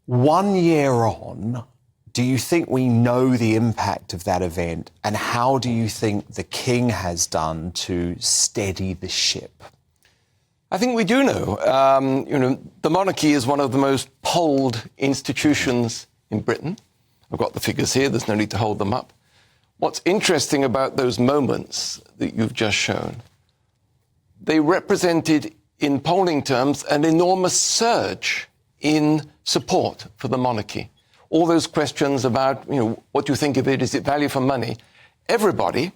1 year on, do you think we know the impact of that event, and how do you think the King has done to steady the ship? I think we do know. The monarchy is one of the most polled institutions in Britain. I've got the figures here. There's no need to hold them up. What's interesting about those moments that you've just shown, they represented, in polling terms, an enormous surge in support for the monarchy. All those questions about, what do you think of it? Is it value for money? Everybody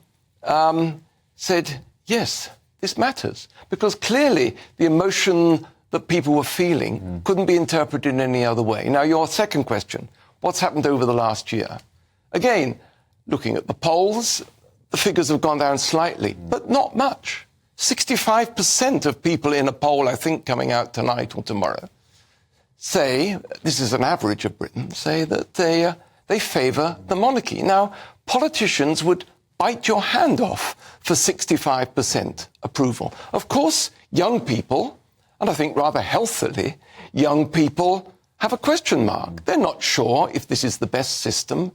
said, yes, this matters. Because clearly the emotion that people were feeling couldn't be interpreted in any other way. Now, your second question, what's happened over the last year? Again, looking at the polls, the figures have gone down slightly, but not much. 65% of people in a poll, I think, coming out tonight or tomorrow, say, this is an average of Britain, say that they favour the monarchy. Now, politicians would bite your hand off for 65% approval. Of course, young people, and I think rather healthily, young people have a question mark. They're not sure if this is the best system.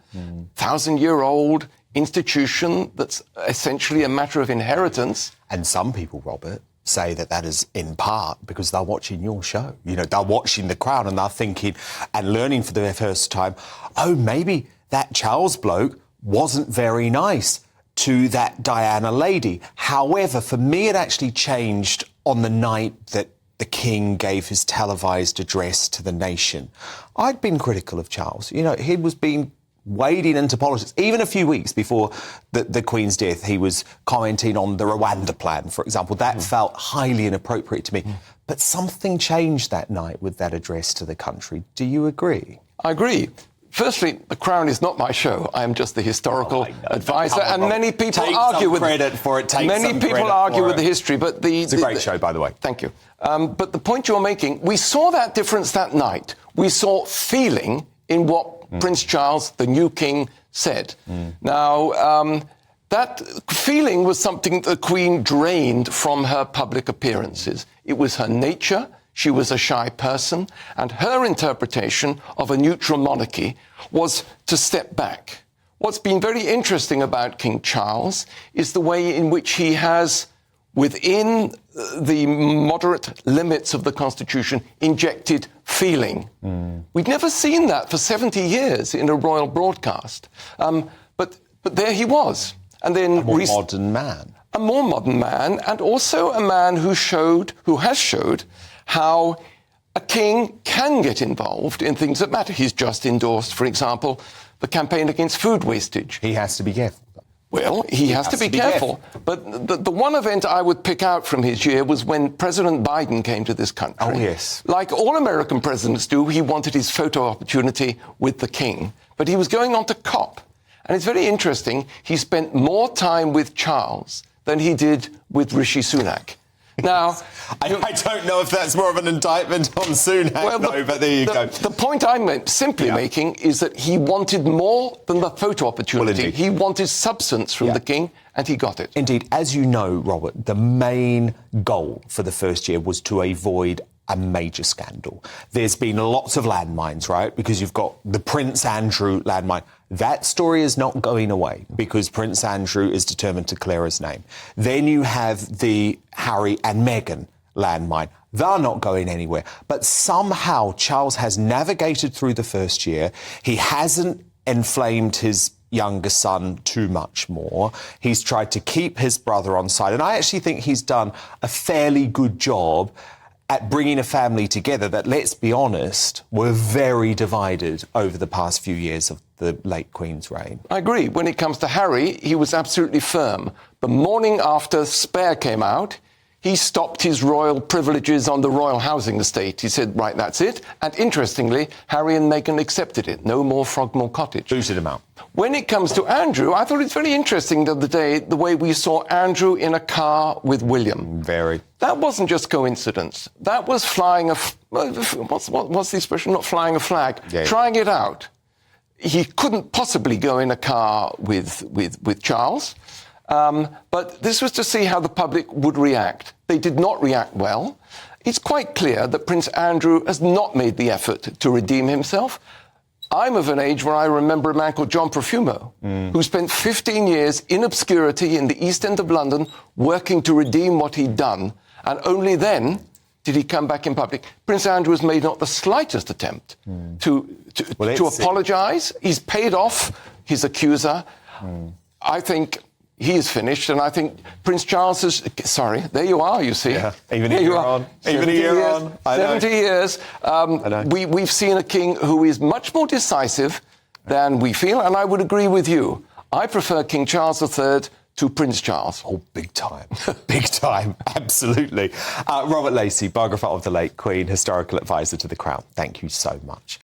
1,000-year-old institution that's essentially a matter of inheritance. And some people, Robert, say that is in part because they're watching your show. They're watching The Crown and they're thinking and learning for the first time, oh, maybe that Charles bloke wasn't very nice to that Diana lady. However, for me, it actually changed on the night that the King gave his televised address to the nation. I'd been critical of Charles. He was being wading into politics. Even a few weeks before the Queen's death, he was commenting on the Rwanda plan, for example. That felt highly inappropriate to me. But something changed that night with that address to the country. Do you agree? I agree. Firstly, The Crown is not my show. I am just the historical advisor, and many people argue with credit for it. Many people argue with the history, but it's a great show, by the way. Thank you. But the point you're making, we saw that difference that night. We saw feeling in what Prince Charles, the new king, said. Now, that feeling was something the Queen drained from her public appearances. It was her nature. She was a shy person, and her interpretation of a neutral monarchy was to step back. What's been very interesting about King Charles is the way in which he has, within the moderate limits of the Constitution, injected feeling. We'd never seen that for 70 years in a royal broadcast. But there he was. And then a more modern man. A more modern man, and also a man who has showed how a king can get involved in things that matter. He's just endorsed, for example, the campaign against food wastage. He has to be careful. Well, he has to be careful. But the one event I would pick out from his year was when President Biden came to this country. Oh, yes. Like all American presidents do, he wanted his photo opportunity with the king. But he was going on to COP. And it's very interesting, he spent more time with Charles than he did with Rishi Sunak. Now, I don't know if that's more of an indictment on Sunak, but there you go. The point I'm making is that he wanted more than the photo opportunity. Well, he wanted substance from the king, and he got it. Indeed. As you know, Robert, the main goal for the first year was to avoid a major scandal. There's been lots of landmines, right? Because you've got the Prince Andrew landmine. That story is not going away because Prince Andrew is determined to clear his name. Then you have the Harry and Meghan landmine. They're not going anywhere. But somehow Charles has navigated through the first year. He hasn't inflamed his younger son too much more. He's tried to keep his brother on side. And I actually think he's done a fairly good job at bringing a family together that, let's be honest, were very divided over the past few years of the late Queen's reign. I agree. When it comes to Harry, he was absolutely firm. The morning after Spare came out, he stopped his royal privileges on the royal housing estate. He said, right, that's it. And interestingly, Harry and Meghan accepted it. No more Frogmore Cottage. Booted him out. When it comes to Andrew, I thought it's very interesting the other day, the way we saw Andrew in a car with William. Very. That wasn't just coincidence. That was flying what's the expression? Not flying a flag. Yeah. Trying it out. He couldn't possibly go in a car with Charles. But this was to see how the public would react. They did not react well. it's quite clear that Prince Andrew has not made the effort to redeem himself. I'm of an age where I remember a man called John Profumo, who spent 15 years in obscurity in the East End of London working to redeem what he'd done, and only then did he come back in public. Prince Andrew has made not the slightest attempt to apologise. He's paid off his accuser. I think he is finished, and I think Prince Charles is... Sorry, there you are, you see. Yeah, even a year on. Even a year on. 70 years. We've seen a king who is much more decisive than we feel, and I would agree with you. I prefer King Charles III to Prince Charles. Oh, big time. Big time. Absolutely. Robert Lacey, biographer of the late Queen, historical advisor to the Crown. Thank you so much.